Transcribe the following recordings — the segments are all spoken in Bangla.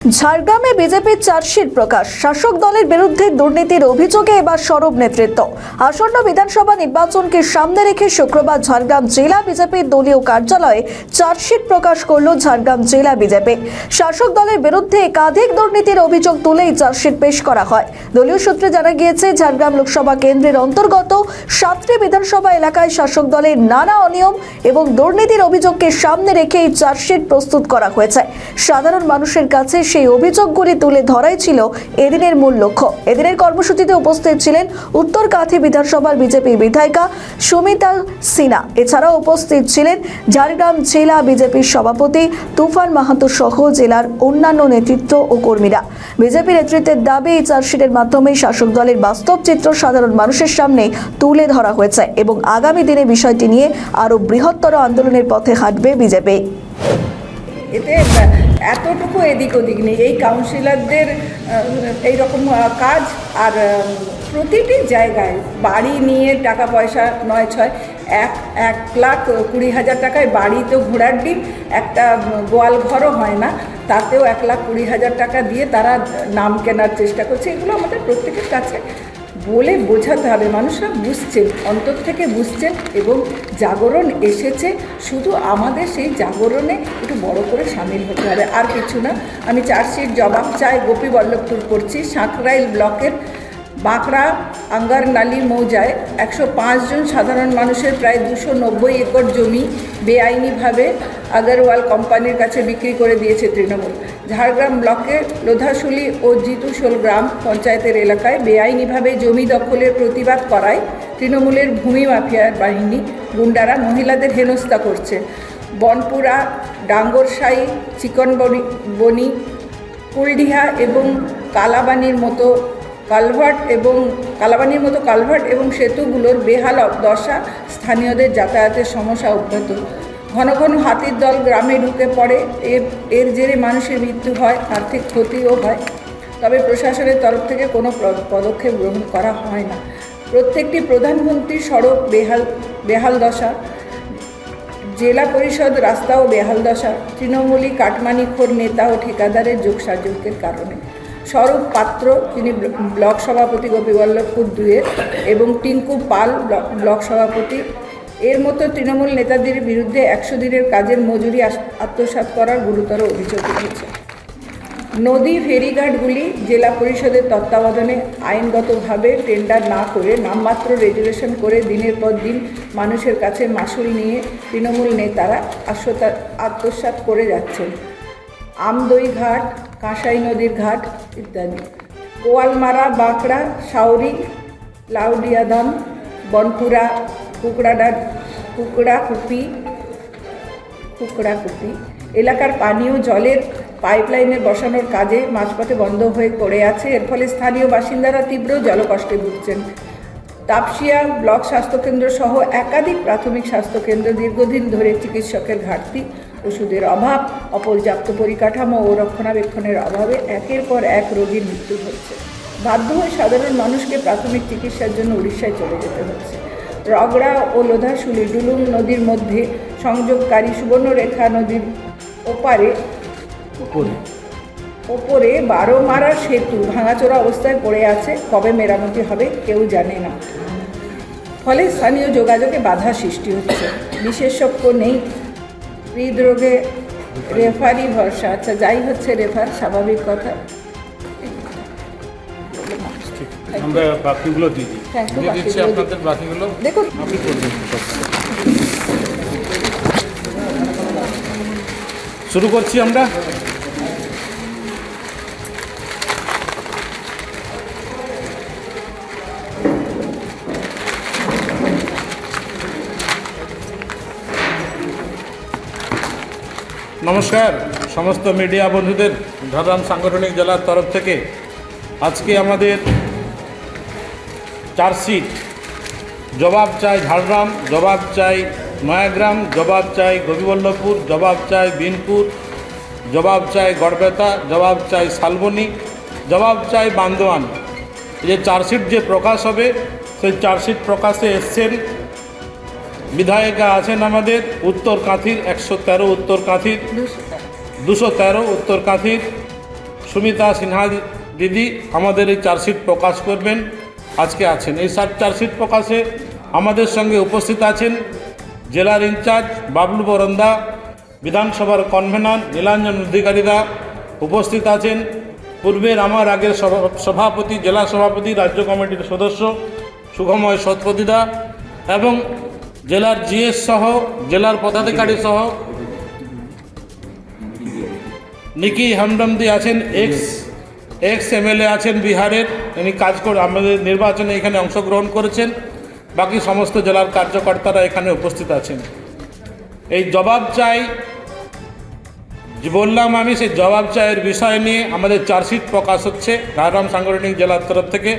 ঝাড়গ্রামে বিজেপির চার্জশিট প্রকাশ। শাসক দলের বিরুদ্ধে দুর্নীতির অভিযোগে এবার সরব নেতৃত্ব। আসন্ন বিধানসভা নির্বাচনকে সামনে রেখে শুক্রবার ঝাড়গ্রাম জেলা বিজেপির দলীয় কার্যালয়ে চার্জশিট প্রকাশ করল ঝাড়গ্রাম জেলা বিজেপি। শাসক দলের বিরুদ্ধে একাধিক দুর্নীতির অভিযোগ তুলেই চার্জশিট পেশ করা হয়। দলীয় সূত্রে জানা গিয়েছে, ঝাড়গ্রাম লোকসভা কেন্দ্রের অন্তর্গত 7টি বিধানসভা এলাকায় শাসক দলের নানা অনিয়ম এবং দুর্নীতির অভিযোগকে সামনে রেখে এই চার্জশিট প্রস্তুত করা হয়েছে। সাধারণ মানুষের কাছে সেই অভিযোগগুলি তুলে ধরাই ছিল এদিনের মূল লক্ষ্য। এদিনের কর্মসূচিতে উপস্থিত ছিলেন উত্তর কাঁথি বিধানসভার বিজেপি বিধায়িকা সুমিতা সিনহা। এছাড়াও উপস্থিত ছিলেন ঝাড়গ্রাম জেলা বিজেপির সভাপতি তুফান মাহাতো সহ জেলার অন্যান্য নেতৃত্ব ও কর্মীরা। বিজেপি নেতৃত্বের দাবি, এই চার্জশিটের মাধ্যমে শাসক দলের বাস্তব চিত্র সাধারণ মানুষের সামনে তুলে ধরা হয়েছে এবং আগামী দিনে বিষয়টি নিয়ে আরো বৃহত্তর আন্দোলনের পথে হাঁটবে বিজেপি। এতে এতটুকু এদিক ওদিক নেই। এই কাউন্সিলরদের এইরকম কাজ, আর প্রতিটি জায়গায় বাড়ি নিয়ে টাকা পয়সা নয় ছয় 1,20,000 টাকায় বাড়ি তো ঘোড়ার ডিম, একটা গোয়াল ঘরও হয় না, তাতেও 1,20,000 টাকা দিয়ে তারা নাম কেনার চেষ্টা করছে। এগুলো আমাদের প্রত্যেকের কাছে বলে বোঝাতে হবে। মানুষরা বুঝছেন, অন্তর থেকে বুঝছেন এবং জাগরণ এসেছে। শুধু আমাদের সেই জাগরণে একটু বড় করে সামিল হতে হবে, আর কিছু না। আমি চার্জশিট জবাব চাই গোপীবল্লভপুর করছি। সাঁকরাইল ব্লকের বাঁকড়া আঙ্গারনালী মৌজায় 105 জন সাধারণ মানুষের প্রায় 290 একর জমি বেআইনিভাবে আগরওয়াল কোম্পানির কাছে বিক্রি করে দিয়েছে তৃণমূল। ঝাড়গ্রাম ব্লকের লোধাশুলি ও জিতুশোল গ্রাম পঞ্চায়েতের এলাকায় বেআইনিভাবে জমি দখলের প্রতিবাদ করায় তৃণমূলের ভূমি মাফিয়ার বাহিনী গুন্ডারা মহিলাদের হেনস্থা করছে। বনপুরা, ডাঙ্গরসাই, চিকনবনি, কুলডিহা এবং কালাবানির মতো কালভার্ট এবং সেতুগুলোর বেহাল দশা স্থানীয়দের যাতায়াতের সমস্যা অব্যাহত। ঘন ঘন হাতির দল গ্রামে ঢুকে পড়ে। এর জেরে মানুষের মৃত্যু হয়, আর্থিক ক্ষতিও হয়। তবে প্রশাসনের তরফ থেকে কোনো পদক্ষেপ গ্রহণ করা হয় না। প্রত্যেকটি প্রধানমন্ত্রীর সড়ক বেহাল দশা, জেলা পরিষদ রাস্তাও বেহাল দশা, তৃণমূলী কাটমানিখোর নেতা ও ঠিকাদারের যোগসাজকের কারণে। স্বরূপ পাত্র, তিনি ব্লক সভাপতি গোপীবল্লভপুর 2-এর, এবং টিঙ্কু পাল ব্লক সভাপতি, এর মতো তৃণমূল নেতাদের বিরুদ্ধে 100 দিনের কাজের মজুরি আত্মসাৎ করার গুরুতর অভিযোগ উঠেছে। নদী ফেরিঘাটগুলি জেলা পরিষদের তত্ত্বাবধানে আইনগতভাবে টেন্ডার না করে নামমাত্র রেজুলেশন করে দিনের পর দিন মানুষের কাছে মাসুল নিয়ে তৃণমূল নেতারা আত্মসাৎ করে যাচ্ছেন। আমদই ঘাট, কাঁসাই নদীর ঘাট ইত্যাদি। গোয়ালমারা, বাঁকড়া, সাউরি, লাউডিয়াদাম, বনপুরা, কুকড়াকুপি এলাকার পানীয় জলের পাইপলাইনের বসানোর কাজে মাঝপথে বন্ধ হয়ে পড়ে আছে। এর ফলে স্থানীয় বাসিন্দারা তীব্র জলকষ্টে ভুগছেন। তাপসিয়া ব্লক স্বাস্থ্যকেন্দ্র সহ একাধিক প্রাথমিক স্বাস্থ্যকেন্দ্র দীর্ঘদিন ধরে চিকিৎসকের ঘাটতি, ওষুধের অভাব, অপর্যাপ্ত পরিকাঠামো ও রক্ষণাবেক্ষণের অভাবে একের পর এক রোগীর মৃত্যু হচ্ছে। বাধ্য হয়ে সাধারণ মানুষকে প্রাথমিক চিকিৎসার জন্য উড়িষ্যায় চলে যেতে হচ্ছে। রগড়া ও লোধাশুলি ডুলুং নদীর মধ্যে সংযোগকারী সুবর্ণরেখা নদীর ওপরে 12 সেতু ভাঙাচোরা অবস্থায় পড়ে আছে। কবে মেরামতি হবে কেউ জানে না। ফলে স্থানীয় যোগাযোগে বাধা সৃষ্টি হচ্ছে। বিশেষজ্ঞ নেই, হৃদরোগে রেফারই ভরসা। আচ্ছা, যাই হচ্ছে রেফার, স্বাভাবিক কথা। আমরা বাকিগুলো দিচ্ছি আপনাদের বাকিগুলো দেখুন। শুরু করছি আমরা। নমস্কার সমস্ত মিডিয়া বন্ধুদের, ঝাড়গ্রাম সাংগঠনিক জেলার তরফ থেকে আজকে আমাদের চার্জশিট জবাব চাই ঝাড়গ্রাম, জবাব চাই নয়াগ্রাম, জবাব চাই গোপীবল্লভপুর, জবাব চাই বিনপুর, জবাব চাই গড়বেতা, জবাব চাই শালবনী, জবাব চাই বান্দোয়ান। যে চার্জশিট যে প্রকাশ হবে, সেই চার্জশিট প্রকাশে এসছেন বিধায়িকা আছেন আমাদের উত্তর কাঁথির 113, উত্তর কাঁথির 213, উত্তর কাঁথির সুমিতা সিনহা দিদি আমাদের এই চার্জশিট প্রকাশ করবেন, আজকে আছেন। এই চার্জশিট প্রকাশে আমাদের সঙ্গে উপস্থিত আছেন জেলার ইনচার্জ বাবলু বরন্দা, বিধানসভার কনভেনার নীলাঞ্জন অধিকারীরা উপস্থিত আছেন, পূর্বের আমার আগের সভাপতি, জেলা সভাপতি, রাজ্য কমিটির সদস্য সুখময় শতপথীদা এবং জেলার জিএস সহ জেলার পদাধিকারী সহ নিকি হামদমদি আছেন, এক্স এমএলএ আছেন বিহারের, ইনি কাজ করে আমাদের নির্বাচনে এখানে অংশগ্রহণ করেছেন। বাকি সমস্ত জেলার কার্যকর্তারা এখানে উপস্থিত আছেন। এই জবাব চাই যে বললাম আমি, সেই জবাব চাইয়ের বিষয় নিয়ে আমাদের চার্জশিট প্রকাশ হচ্ছে। ঝাড়গ্রাম সাংগঠনিক জেলার তরফ থেকে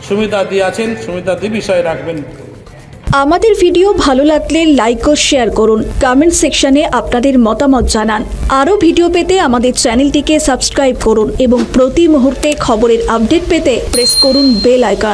সুমিতা দি আছেন, সুমিতা দি বিষয় রাখবেন। আমাদের ভিডিও ভালো লাগলে লাইক ও শেয়ার করুন, কমেন্ট সেকশনে আপনাদের মতামত জানান। আরও ভিডিও পেতে আমাদের চ্যানেলটিকে সাবস্ক্রাইব করুন এবং প্রতি মুহূর্তে খবরের আপডেট পেতে প্রেস করুন বেল আইকন।